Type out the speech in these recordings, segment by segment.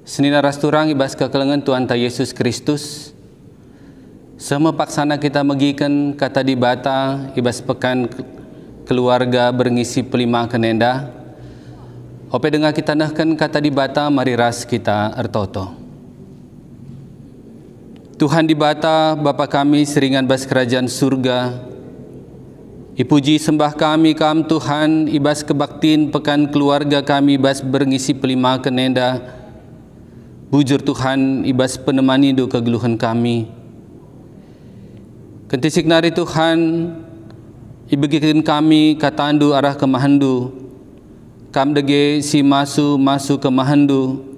Senina rasturang ibas kekelengan Tuhan ta Yesus Kristus. Sama paksana kita megikan kata di bata ibas pekan keluarga berngisi pelima kenenda. Ope dengar kita nahkan kata di bata mari ras kita ertoto. Tuhan di bata Bapa kami seringan bas kerajaan surga. Ipuji sembah kami kam Tuhan ibas kebaktin pekan keluarga kami ibas berngisi pelima kenenda. Bujur Tuhan ibas penemani do kegeluhan kami. Kentisik nari Tuhan ibegikin kami katandu arah ke mahandu. Kam dege si masu ke mahandu.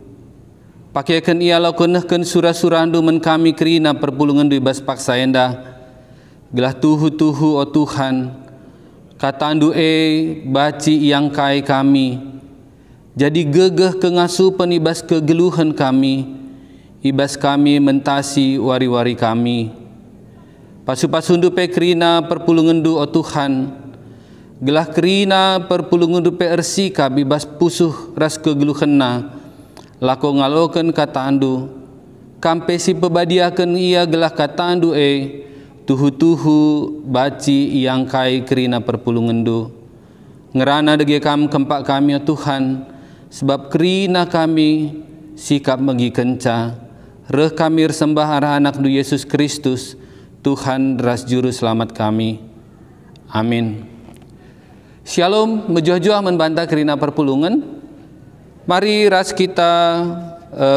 Pakaikan ia lakunahkan surah-surandu men kami kerina perpulungan du ibas paksa enda. Gelah tuhu o Tuhan. Katandu baci yang kai kami. Jadi gegeh kengasupan ibas kegeluhan kami, ibas kami mentasi wari-wari kami. Pasu-pasundu pe kerina perpulungandu o Tuhan, gelah kerina perpulungandu pe ersikap ibas pusuh ras kegeluhanna, lako ngalokan katandu, kampe si pebadiakan ia gelah katandu tuhu-tuhu baci yang kai kerina perpulungandu. Ngerana dege kam kempak kami o Tuhan, sebab kerina kami sikap megi kenca reh kami sembah arah anak du Yesus Kristus Tuhan ras juru selamat kami. Amin. Shalom, mejuah-juah membantah kerina perpulungan. Mari ras kita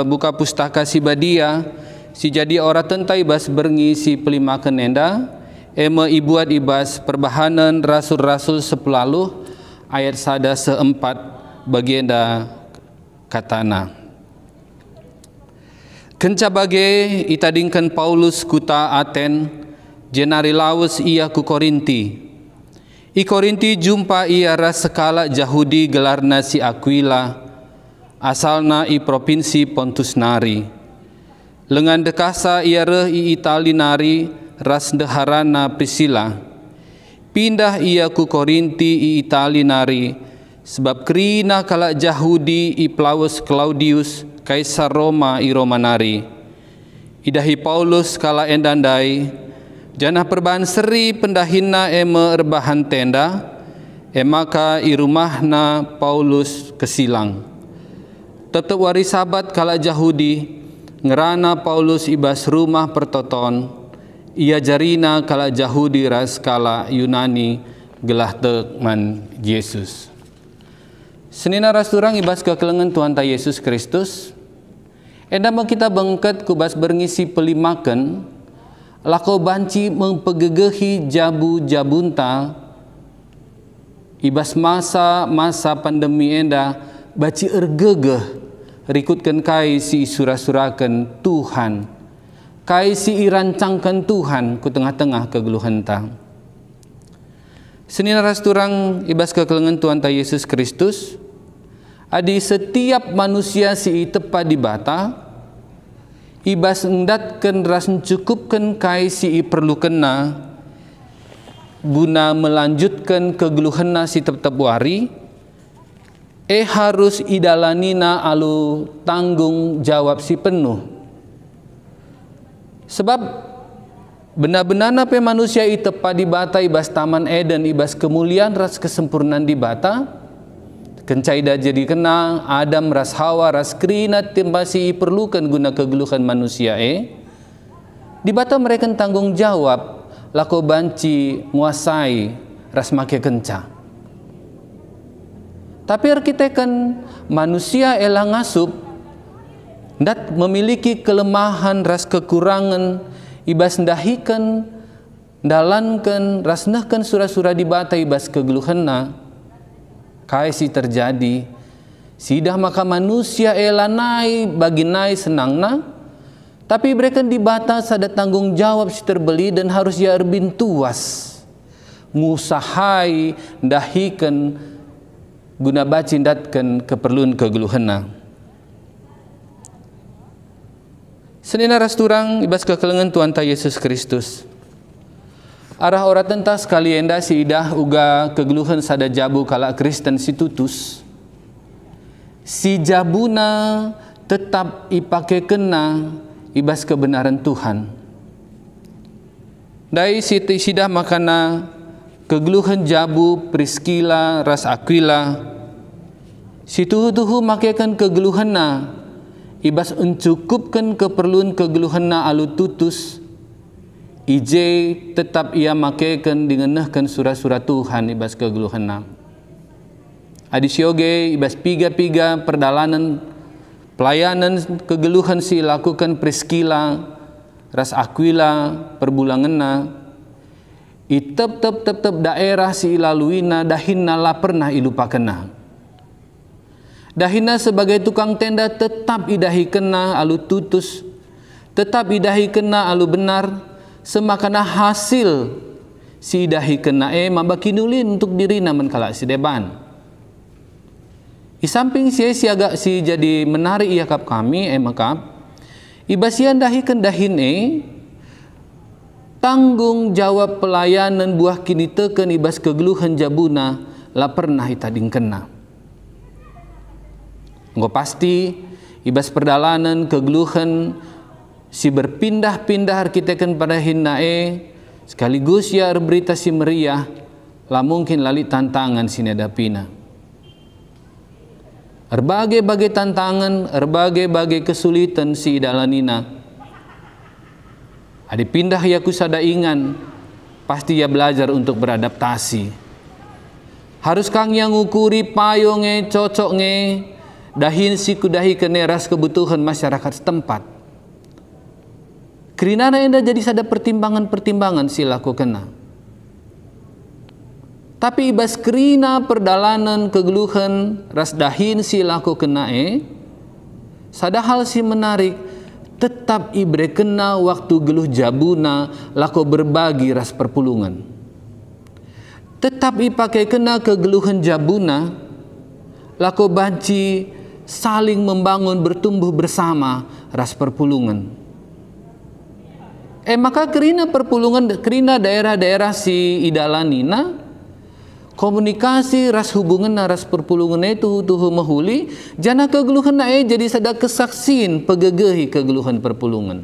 buka pustaka si badia si jadi ora tentai bas berngisi pelima kenenda ibuat ibas perbahanan rasul-rasul sepelaluh ayat sada seempat bagienda katana. Kenca bage itadingkan Paulus kuta Aten jenari lawes ia ku Korinti. I Korinti jumpa ia ras sekala Jahudi gelarna si Aquila asalna i provinsi Pontus nari. Lengan dekasa ia reh i Itali nari ras deharana Priscilla. Pindah ia ku Korinti i Itali nari sebab kerina kala Jahudi i Plaus Claudius kaisar Roma i Romanari. Idahi Paulus kala endandai janah perbahan seri pendahina rebahan tenda maka i rumahna Paulus kesilang. Tetap wari sabat kala Jahudi ngerana Paulus ibas rumah pertoton ia jarina kala Jahudi ras kala Yunani gelah tekman Yesus. Senina rasturang ibas kekelengan Tuhan ta Yesus Kristus. Enda mau kita bengket kubas berngisi pelimakan. Lako banci mempegegehi jabu-jabunta. Ibas masa pandemi enda baci ergegeh. Rikutkan kai si surah-surahkan Tuhan. Kai si irancangkan Tuhan ku tengah-tengah kegeluhan tang. Senina rasturang ibas kekelengan Tuhan ta Yesus Kristus. Adi setiap manusia si tepa di bata ibas endatkan ras cukupkan kai si perlukena guna melanjutkan kegeluhanna si tetap wari harus idalanina alu tanggung jawab si penuh. Sebab benar-benarna pe manusia tepa di bata ibas taman Eden ibas kemuliaan ras kesempurnaan di bata. Kencaida jadi kena Adam ras Hawa ras kerina timbasi perlukan guna kegeluhan manusia di bata mereka tanggung jawab lako banci nguasai ras make kenca. Tapi arkitekan manusia elang ngasup ndat memiliki kelemahan ras kekurangan ibas ndahikan dalankan ras nahkan surah-surah di bata ibas kegeluhanna. Kai si terjadi sidah maka manusia elanai bagi nai senangna tapi mereka di batas ada tanggung jawab si terbeli dan harus ya erbin tuas ngusahai dahikan guna bacindatkan keperluan kegeluhanna. Senina rasturang ibas kekelengan Tuhan ta Yesus Kristus. Arah ora tentas kali enda si idah uga kegeluhan sada jabu kala Kristen si tutus. Si jabuna tetap ipake kena ibas kebenaran Tuhan. Dai sidah makana kegeluhan jabu Priscilla ras Aquila situhu makekan kegeluhanna ibas mencukupkan keperluan kegeluhanna alu tutus ije tetap ia makekan dingenahkan surat-surat Tuhan ibas kegeluhanna. Adi sioge ibas piga perdalanan pelayanan kegeluhan si lakukan Priscilla ras Aquila perbulanganna tetap daerah si ilaluina dahinna la pernah ilupakena. Dahina sebagai tukang tenda tetap idahi kena alu tutus, tetap idahi kena alu benar, semakana hasil si idahi kena mabakinulin untuk dirina menkala si deban. Di samping si agak si jadi menarik iakap kami makap ibasian dahikan dahin tanggung jawab pelayanan buah kini teken ibas kegeluhan jabuna la pernah itading kena. Engko pasti ibas perdalanan kegeluhan si berpindah-pindah arkiteken pada hinnae sekaligus ya berita si meriah lah mungkin lali tantangan sinedapina. Berbagai-bagai tantangan, berbagai-bagai kesulitan si idalanina. Adi pindah ya kusada ingan, pasti ya belajar untuk beradaptasi. Harus kang yang ngukuri payonge, cocoknge, dahin si kudahi keneras kebutuhan masyarakat setempat. Kerinana enda jadi sada pertimbangan-pertimbangan si laku kena. Tapi ibas kerina perdalanan kegeluhan ras dahin si laku kena sada hal si menarik tetap ibre kena waktu geluh jabuna laku berbagi ras perpulungan. Tetap ipakai kena kegeluhan jabuna laku banci saling membangun bertumbuh bersama ras perpulungan. Maka kerina perpulungan kerina daerah-daerah si idalanina komunikasi ras hubungan ras perpulungan itu tuh mahuli jana kegeluhan jadi sada kesaksin pegegehi kegeluhan perpulungan.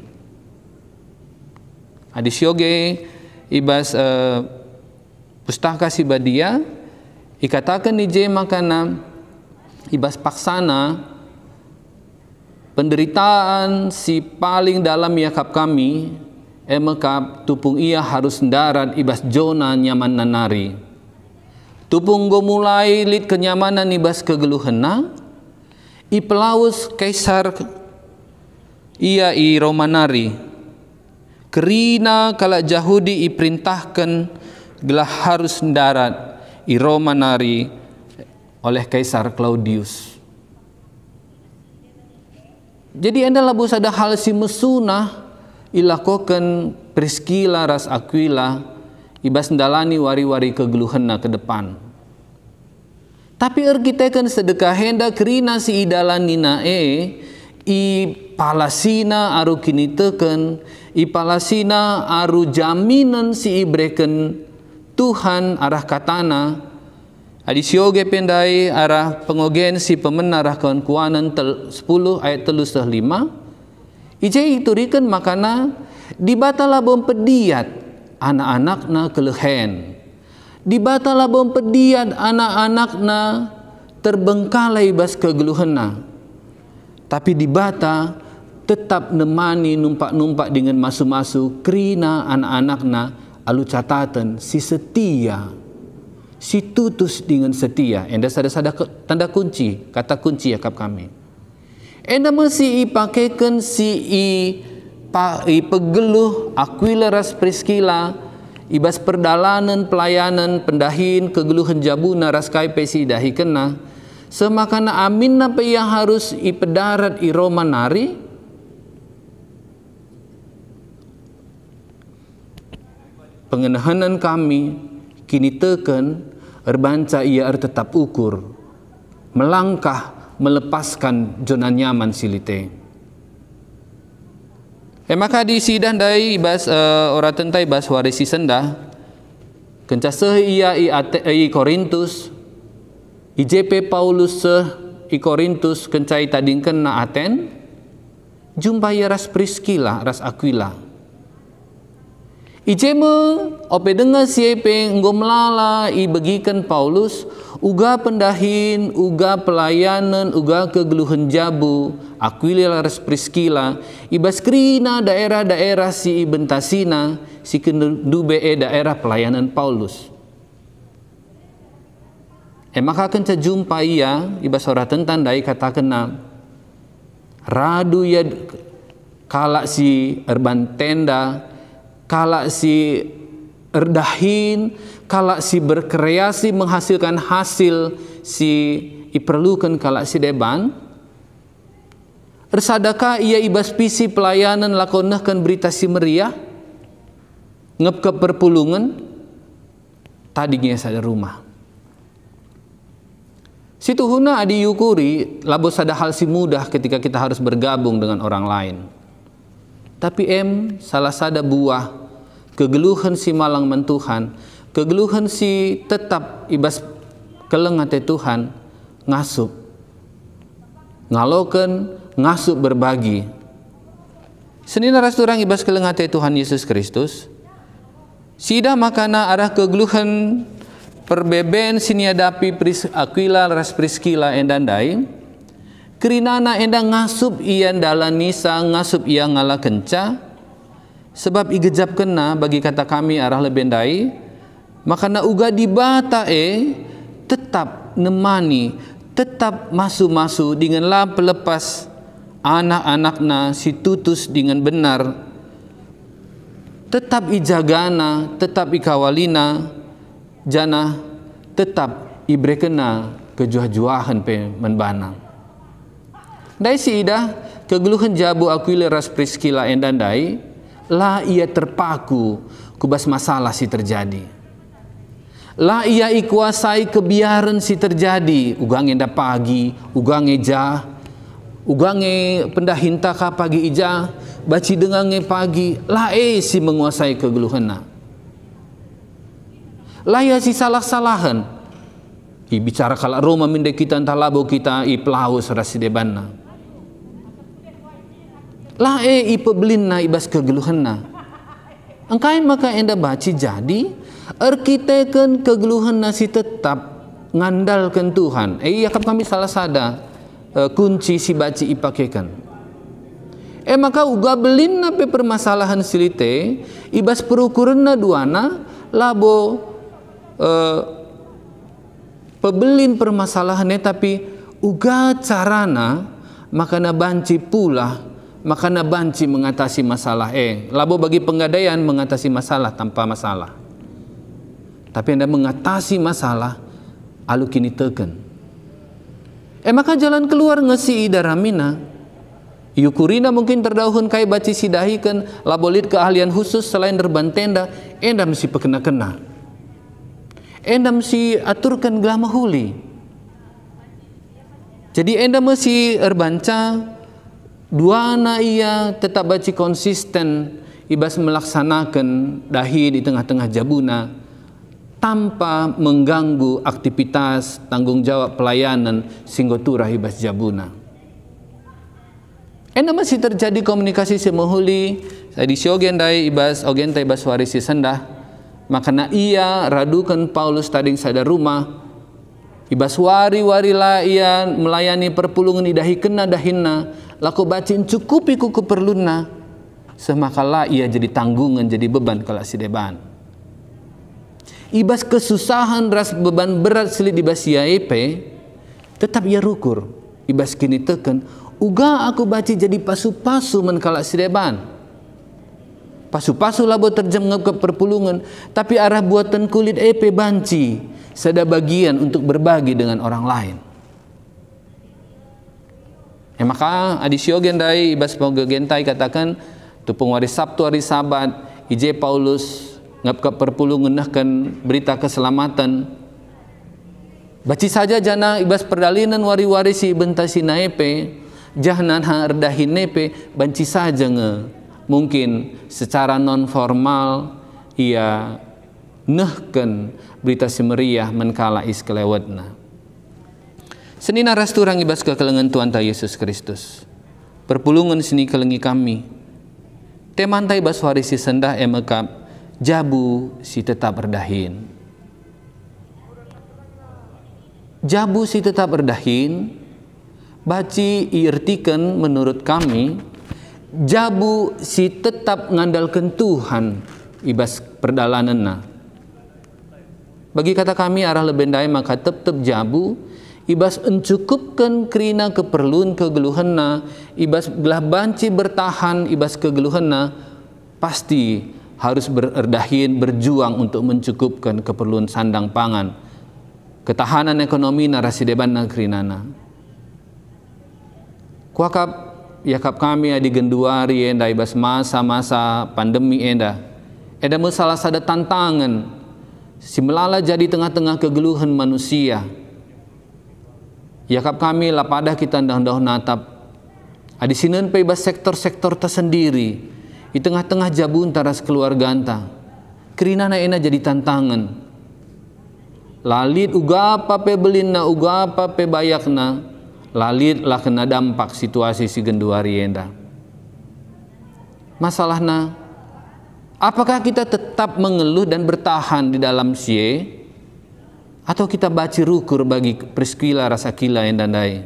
Adi syoge ibas pustaka si badia ikatakan ije makana ibas paksana penderitaan si paling dalam yakap kami makap tupung ia harus darat ibas zona nyaman nanari. Tupung go mulai lit kenyamanan ibas kegeluhena ipelaus kaisar ia i Romanari kerina kala Yahudi iperintahkan gelah harus darat i Romanari oleh Kaisar Claudius. Jadi anda labus ada hal si mesunah ilakokan Priscilla ras Aquila ibas ndalani wari-wari kegeluhanna ke depan. Tapi erkitekan sedekah henda kerina si idalanina i palasina aru kini teken i palasina aru jaminan si ibreken Tuhan arah katana adi sioge pendai arah pengogen si pemenarah kawan kuanan 10 ayat 35 ije iturikan makana dibatala bom pediat anak-anakna kelehen. Dibatala bom pediat anak-anakna terbengkalai bas kegeluhanna. Tapi dibata tetap nemani numpak-numpak dengan masu-masu kerina anak-anakna alu catatan si setia. Si tutus dengan setia. Enda sada-sada tanda kunci, kata kunci yakap kami. Enda mesti ipakaikan si pegeluh Aquila ras Priscilla ibas perdalanan pelayanan pendahin kegeluhan jabuna ras kaipe si dahi kena semakana amin apa yang harus ipedarat i Romanari pengenahanan kami kini teken erbanca ia tetap ukur melangkah melepaskan zona nyaman silite. Maka di sidang dai bas ora tentai bas warisi senda kenca seh ia i Korintus IJP Paulus seh i Korintus kencai tadingken na Aten jumpa ia ras Priscilla, ras Aquila. Ijeme ope dengar siepe ngomlala i bagikan Paulus uga pendahin, uga pelayanan, uga kegeluhan jabu Aquila ras Priscilla ibas krina daerah-daerah si ibentasina si kendube daerah pelayanan Paulus. Maka kenca jumpa ia ibas ora tentang dai kata kenal radu ya kalak si erban tenda, kalak si erdahin, kalak si berkreasi menghasilkan hasil si diperlukan kalak si deban. Ersadaka ia ibas pisi pelayanan lakonahkan berita si meriah ngep ke perpulungan tadinya sada rumah. Situ huna adi yukuri labo sada hal si mudah ketika kita harus bergabung dengan orang lain. Tapi salah sada buah kegeluhan si malang mentuhan, kegeluhan si tetap ibas kelengate Tuhan ngasup, ngaloken ngasup berbagi. Senina rasturang ibas kelengate Tuhan Yesus Kristus. Sida makana arah kegeluhan perbeben siniadapi Aquila ras Priscilla endandai. Kerinana endang ngasup ian dalan nisa ngasup ia ngala kenca sebab igejap kena bagi kata kami arah lebendai maka na uga dibata tetap nemani tetap masu-masu dengan la pelepas anak-anakna si tutus dengan benar tetap ijagana tetap ikawalina jana tetap ibrekena kejuah-juahan pe menbanang. Dai si ida kegeluhan jabu Aquila ras Priscilla endandai la ia terpaku kubas masalah si terjadi. La ia ikuasai kebiaran si terjadi ugang enda pagi, ugang eja, ugange pendahinta ka pagi ija, baci dengange pagi, la si menguasai kegeluhanna. La ia si salah-salahan. I bicara kala Roma minde kita entah labo kita i pelaus rasi debanna. La i pebelinna ibas kegeluhanna. Angkain maka enda baci jadi arkiteken kegeluhanna si tetap ngandalkan Tuhan. Yakap kami salah sada kunci si baci ipakekan. Maka uga belinna pe permasalahan silite ibas perukuranna duana labo pebelin permasalahannya tapi uga carana makana banci pula makana banci mengatasi masalah labo bagi penggadaian mengatasi masalah tanpa masalah tapi anda mengatasi masalah alu kini teken maka jalan keluar ngesi idaramina yukurina mungkin terdauhun kai baci sidahikan labolit keahlian khusus selain derban tenda enda mesti pekena-kena enda mesti aturkan gelama huli jadi enda mesti erbanca duana ia tetap baci konsisten ibas melaksanakan dahi di tengah-tengah jabuna tanpa mengganggu aktivitas tanggung jawab pelayanan singgotura ibas jabuna. Enda masih terjadi komunikasi semahuli di siogendai ibas ogentai ibas warisi sendah makana ia radukan Paulus tading sada rumah ibas wari-warila ia melayani perpulungan idahi kena dahinna laku bacin cukupi ku keperluna semakala ia jadi tanggungan jadi beban kala si deban ibas kesusahan ras beban berat selit ibas iaepe tetap ia rukur ibas kini teken uga aku baci jadi pasu-pasu men kala si deban pasu-pasu labo terjam ke perpulungan tapi arah buatan kulit epe banci sada bagian untuk berbagi dengan orang lain. Maka adisio gendai ibas gentai katakan tupung hari Sabtu hari Sabat ije Paulus ngap ke perpulungan nahkan berita keselamatan baci saja jana ibas perdalinan wari-wari si bentasi naepe jahnan ha erdahin nepe banci saja mungkin secara non formal ia nahkan berita si meriah menkala is kelewatna. Senina rasturang ibas kekelengan Tuhan ta Yesus Kristus. perpulungan sini kelengi kami. Temantai baswari si sendah emekap, jabu si tetap berdahin. Jabu si tetap berdahin, baci iartikan menurut kami, jabu si tetap ngandalkan Tuhan ibas perdalananna. Bagi kata kami arah lebendai maka tetap jabu ibas encukupkan kerina keperluan kegeluhanna, ibas belah banci bertahan ibas kegeluhanna, pasti harus berdahin berjuang untuk mencukupkan keperluan sandang pangan, ketahanan ekonomi narasi deban negerinana. Kuakap yakap kami adi genduari enda ibas masa-masa pandemi enda masalah sada tantangan si melala jadi tengah-tengah kegeluhan manusia. Yakap kami lapadah kita dah natap adi sineun pe ibas sektor-sektor tersendiri di tengah-tengah jabun taras keluarga anta. Kerinana ena jadi tantangan. Lalit uga apa pe belinna, uga apa pe bayakna, lalit lah kena dampak situasi si genduari enda. Masalahna, apakah kita tetap mengeluh dan bertahan di dalam sie, atau kita baci rukur bagi periskila rasa kila yang dandai?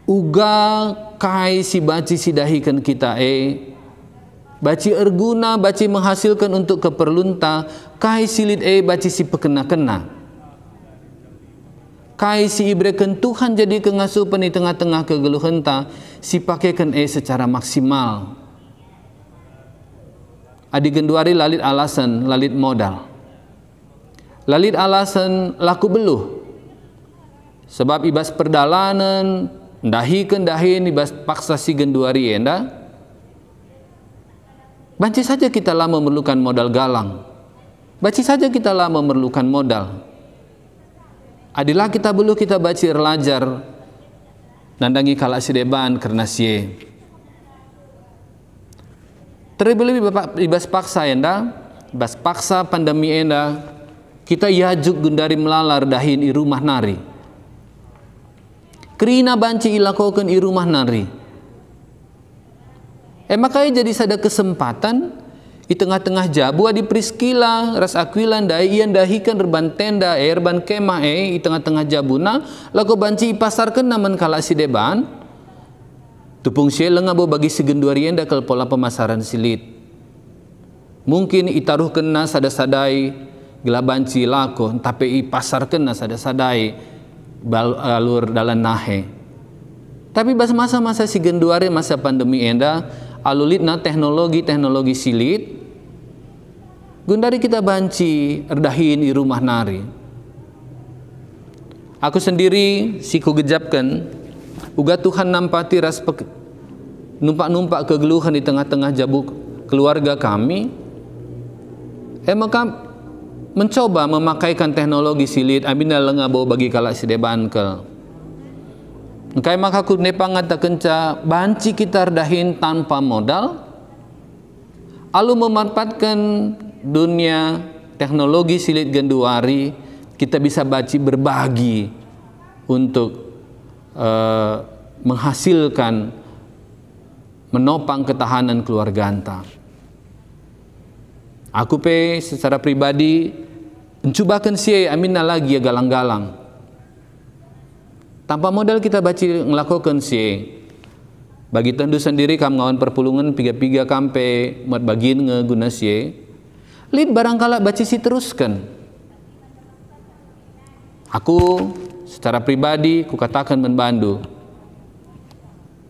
Uga kai si baci si dahikan kita baci erguna, baci menghasilkan untuk keperlunta, kai silit baci si pekena-kena. Kai si ibrekan Tuhan jadi kengasupan di tengah-tengah kegeluhanta, si pakaikan secara maksimal. Adi genduari lalit alasan, lalit modal. Lalit alasan laku beluh. Sebab ibas perdalanan, dahin ibas paksa si genduari enda. Banci saja kita lah memerlukan modal galang. Banci saja kita lah memerlukan modal. Adilah kita beluh kita baci erlajar. Nandangi kalak si deban karena sie. Terlebih ibas paksa enda, ibas paksa pandemi enda, kita yajuk gundari melalar dahin i rumah nari. Kerina banci ilakokan i rumah nari. Makanya jadi sada kesempatan di tengah-tengah jabu adi Priskila ras Aquila dai ian dahikan erban tenda erban kemah di tengah-tengah jabuna laku banci pasarkan naman kala si deban tupung sie lengabo bagi segenduari enda kal pola pemasaran silit. Mungkin itaruh kena sada-sadai gela banci lako tapi i pasar kena sada-sadai balur dalan nahe. Tapi bas masa-masa si genduari masa pandemi enda alulitna teknologi silit gundari kita banci erdahin di rumah nari. Aku sendiri si ku gejapkan uga Tuhan nampati ras numpak-numpak kegeluhan di tengah-tengah jabuk keluarga kami. Maka mencoba memakaikan teknologi silit abina lengabo bagi kalak sideban kel. Engkai maka ku nepangat tak kenca banci kita erdahin tanpa modal, alu memanfaatkan dunia teknologi silit genduari, kita bisa baci berbagi untuk menghasilkan menopang ketahanan keluarga anta. Aku secara pribadi mencobakan sie amina lagi ya galang-galang. Tanpa modal kita baci ngelakukan sie. Bagi tendu sendiri kam ngawan perpulungan piga-piga kampe mat bagian ngeguna sie. Lid barangkala baci si teruskan. Aku secara pribadi ku katakan membantu.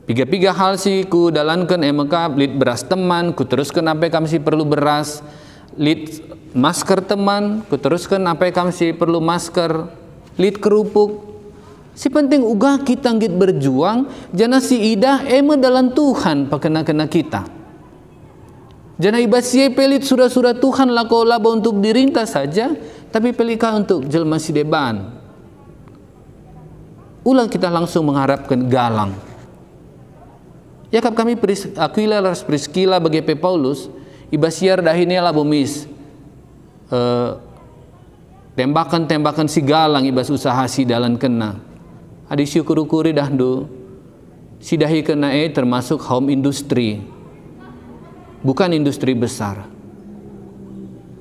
Piga-piga hal si ku dalankan emekap lid beras teman ku teruskan apa kam si perlu beras. Lid masker teman ku teruskan apa kam si perlu masker. Lid kerupuk. Si penting uga kita ngit berjuang jana si idah dalam Tuhan pakena-kena kita. Jana ibas pelit surah-surah Tuhan lako laba untuk dirinta saja, tapi pelika untuk jelma si deban. Ulang kita langsung mengharapkan galang. Yakap kami Aquila ras Priskila bagi P. Paulus ibasiar dahinya labo mis tembakan-tembakan si galang ibas usaha si dalan kena. Adi syukur-ukuri dahdu si dahi kena termasuk home industri, bukan industri besar.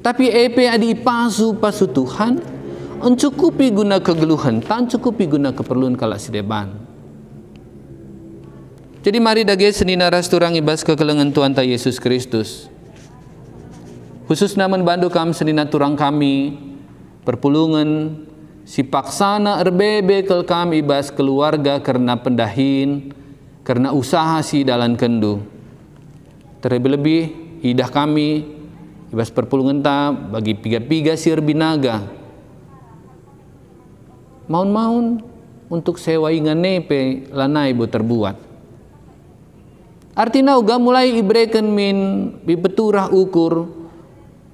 Tapi adi pasu Tuhan, mencukupi guna kegeluhan, tan cukupi guna keperluan kalak si deban. Jadi mari dage senina rasturang ibas kekelengan Tuhan ta Yesus Kristus. Khususnya membantu kami senina turang kami perpulungan si paksana erbebe kel kami ibas keluarga karena pendahin, karena usaha si dalan kendu. Terlebih-lebih idah kami ibas perpulungan ta bagi piga-piga sir binaga. Maun-maun untuk sewa ingan nepe lanai bu terbuat. Artinya uga mulai ibreken min bipeturah ukur.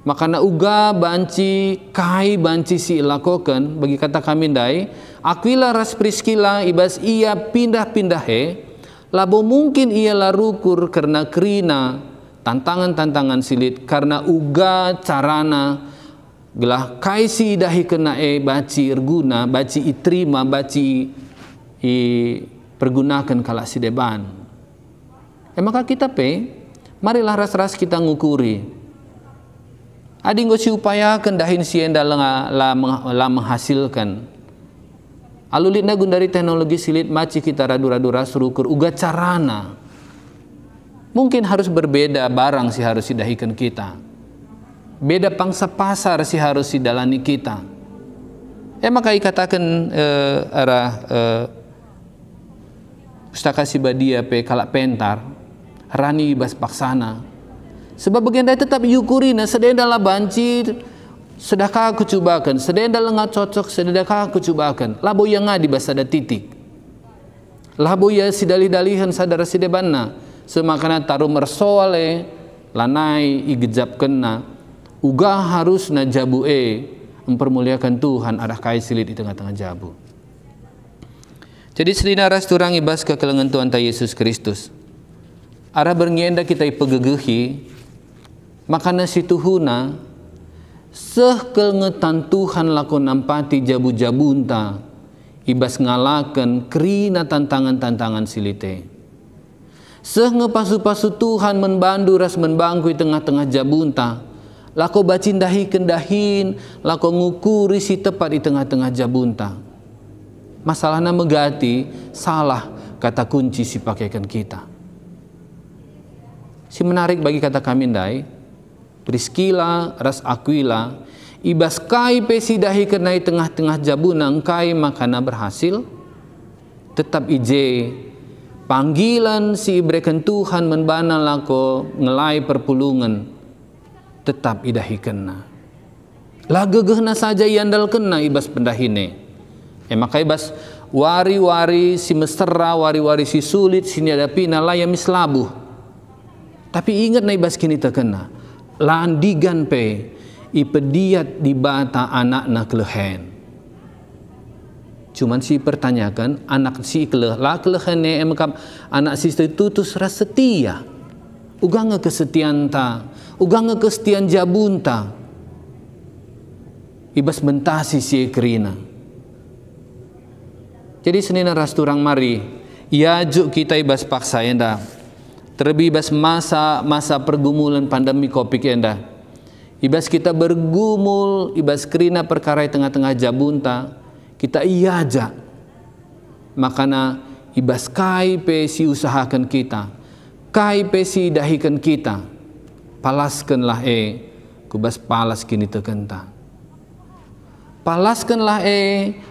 Makana uga banci kai banci si lakokan bagi kata kami dai Aquila ras Priscilla ibas ia pindah-pindah labo mungkin ia larukur karena kerina tantangan-tantangan silit karena uga carana gelah kai si dahi kena baci erguna baci iterima baci pergunakan kala si deban. Maka kita marilah ras-ras kita ngukuri. Adi ngo si upayakan dahin si enda la menghasilkan. Alulit na gundari teknologi silit maci kita radu-radu rasurukur uga carana. Mungkin harus berbeda barang si harus didahikan kita. Beda pangsa pasar si harus didalani kita. Maka ikatakan pustaka si badia kalak pentar rani bas paksana. Sebab bagian dari tetap yukuri na sedenda lah banci sedekah aku cubakan, sedenda lengat cocok sedekah aku cubakan. Labo yang ngadi basa ada titik. Labo ya si dalih-dalihan sadar si debanna semakana taruh mersoale lanai igejap kena uga harus na jabu mempermuliakan Tuhan arah kai silit di tengah-tengah jabu. Jadi selina ras turang ibas kekelengan Tuhan ta Yesus Kristus. Arah berngenda kita ipegegehi makana situhuna sekelngetan Tuhan lakon nampati jabu-jabunta ibas ngalakan kerina tantangan-tantangan silite. Ngepasu-pasu Tuhan menbandu ras menbangkui tengah-tengah jabunta. Lako bacindahi kendahin, lako ngukuri si tepat di tengah-tengah jabunta. Masalahnya megati salah kata kunci si pakaikan kita. Si menarik bagi kata kami dai. Priscilla ras Aquila ibas kai pesidahi kenai tengah-tengah jabunang kai makana berhasil tetap ije panggilan si ibreken Tuhan menbana lako ngelai perpulungan tetap idahi kena lagegehna saja yandal kena ibas pendahine maka ibas wari-wari si mesra wari-wari si sulit sini ada pina layam mislabuh tapi ingat na ibas kini terkena landigan ipediat di bata anak na kelehen. Cuman si pertanyakan anak si keleh la kelehen anak si tutus ras setia. Ugang kesetiaan ta, ugang kesetiaan jabunta. Ibas mentasi si kerina. Jadi senina ras turang mari, iajuk kita ibas paksa enda. Terlebih ibas masa pergumulan pandemi Covid enda. Ibas kita bergumul, ibas kerina perkara tengah-tengah jabunta, kita iaja. Makana ibas kai si usahakan kita, kai si dahikan kita. Palaskanlah kubas palas kini tekenta. Palaskanlah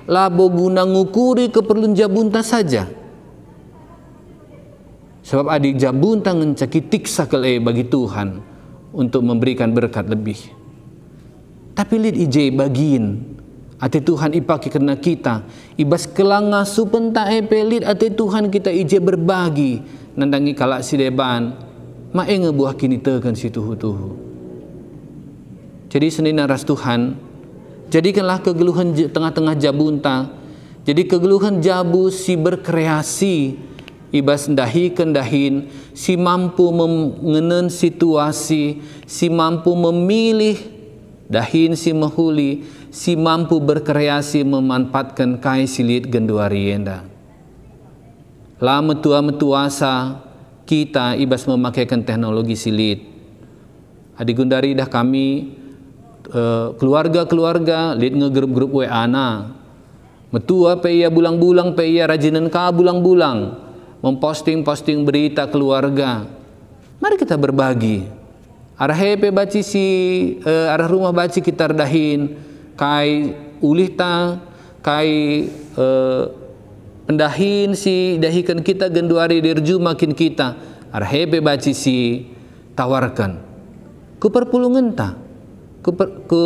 labo guna ngukuri keperluan jabunta saja. Sebab adik jabunta ngencaki tiksa bagi Tuhan untuk memberikan berkat lebih. Tapi lid ije bagiin ate Tuhan ipaki kena kita ibas kelanga supenta lid ate Tuhan kita ije berbagi nandangi kalak si deban ngebuah kini tekan si tuhu-tuhu. Jadi senina ras Tuhan jadikanlah kegeluhan tengah-tengah jabunta jadi kegeluhan jabu si berkreasi ibas dahi kendahin si mampu mengenen situasi si mampu memilih dahin si mahuli si mampu berkreasi memanfaatkan kai silit genduari enda lama tua-metuasa kita ibas memakaikan teknologi silit. Adik gundari dah kami keluarga-keluarga lihat ngegrup-grup WA na. Metua pe ia bulang-bulang pe ia rajinan ka bulang-bulang memposting-posting berita keluarga. Mari kita berbagi. Arah hepe baci si arah rumah baci kita redahin kai ulih ta kai pendahin si dahikan kita genduari dirju makin kita arah hepe baci si tawarkan ku perpulungan ta ku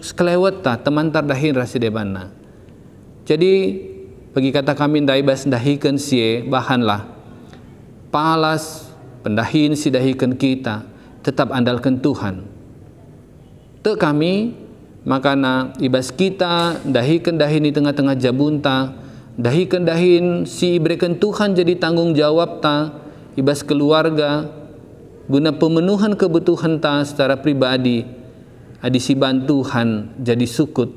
sekelewat ta teman tardahin rasi debana. Jadi bagi kata kami daibas dahikan si bahanlah palas pendahin si dahikan kita tetap andalkan Tuhan. Te kami makana ibas kita dahikan dahin di tengah-tengah jabunta, dahikan dahin si ibrekan Tuhan jadi tanggung jawab ta ibas keluarga guna pemenuhan kebutuhan ta secara pribadi. Adi si bantuhan jadi sukut,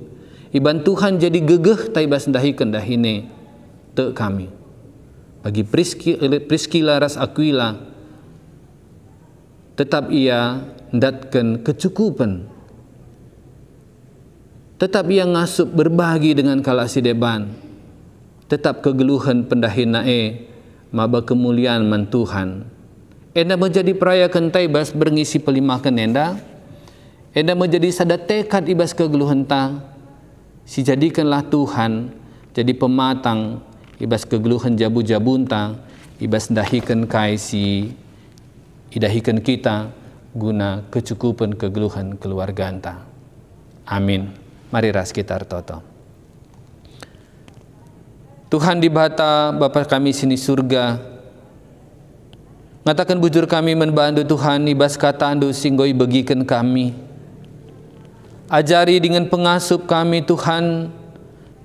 iban Tuhan jadi gegeh ta ibas dahikan dahine. Te kami bagi Priscilla ras Aquila tetap ia ndatkan kecukupan, tetap ia ngasup berbagi dengan kalasi deban, tetap kegeluhan pendahin nae maba kemuliaan man Tuhan. Enda menjadi perayakan taibas berngisi pelimakan enda menjadi sada tekad ibas kegeluhan ta si jadikanlah Tuhan jadi pematang ibas kegeluhan jabu-jabunta ibas dahikan kai si idahikan kita guna kecukupan kegeluhan keluarga anta. Amin. Mari ras kita artoto. Tuhan di bata Bapa kami sini surga, ngatakan bujur kami membantu Tuhan ibas kata andu singgoi bagikan kami. Ajari dengan pengasup kami Tuhan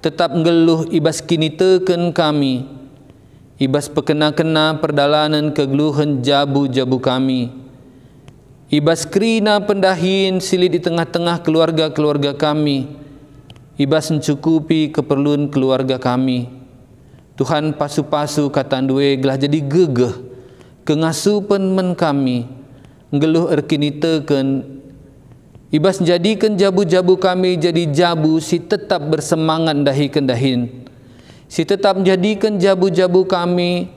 tetap ngeluh ibas kini teken kami. Ibas pekena-kena perdalanan kegeluhan jabu-jabu kami. Ibas kerina pendahin silit di tengah-tengah keluarga-keluarga kami. Ibas mencukupi keperluan keluarga kami. Tuhan pasu-pasu katandue gelah jadi gegeh kengasupan men kami. Ngeluh erkini teken. Ibas jadikan jabu-jabu kami jadi jabu si tetap bersemangat dahikan dahin. Si tetap menjadikan jabu-jabu kami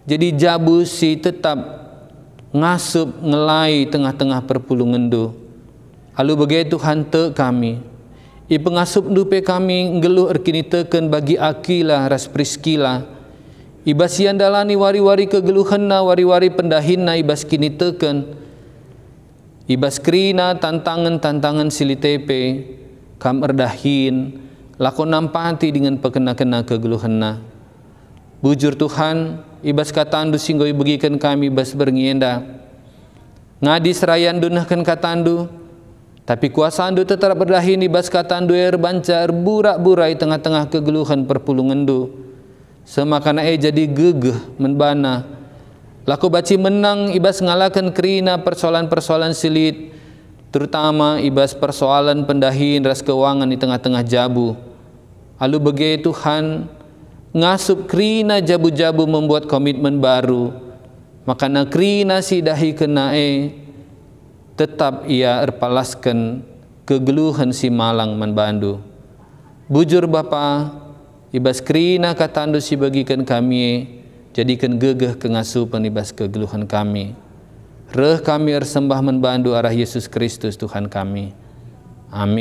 jadi jabu si tetap ngasup ngelai tengah-tengah perpulungan do. Alu bagai Tuhan te kami. I pengasup dupe kami ngeluh erkini teken bagi Aquila ras Priscilla. Ibas sian dalani wari-wari kegeluhanna wari-wari pendahinna ibas kini teken. Ibas krina tantangan-tantangan silitepe kam erdahin. Lakon nampati dengan pekena-kena kegeluhanna. Bujur Tuhan, ibas katandu singgoi bagikan kami ibas berngienda. Ngadi serayan dunahkan katandu, tapi kuasa andu tetap berdahin ibas katandu erbanca erburak-burai tengah-tengah kegeluhan perpulungan du. Semakana jadi gegeh menbana. Laku baci menang ibas ngalakan kerina persoalan-persoalan silit, terutama ibas persoalan pendahin ras keuangan di tengah-tengah jabu. Lalu bagai Tuhan ngasup krina jabu-jabu membuat komitmen baru. Makana krina si dahi kenae tetap ia erpalaskan kegeluhan si malang menbandu. Bujur Bapa ibas krina katandu si bagikan kami jadikan gegeh kengasupan ibas kegeluhan kami. Reh kami ersembah menbandu arah Yesus Kristus Tuhan kami. Amin.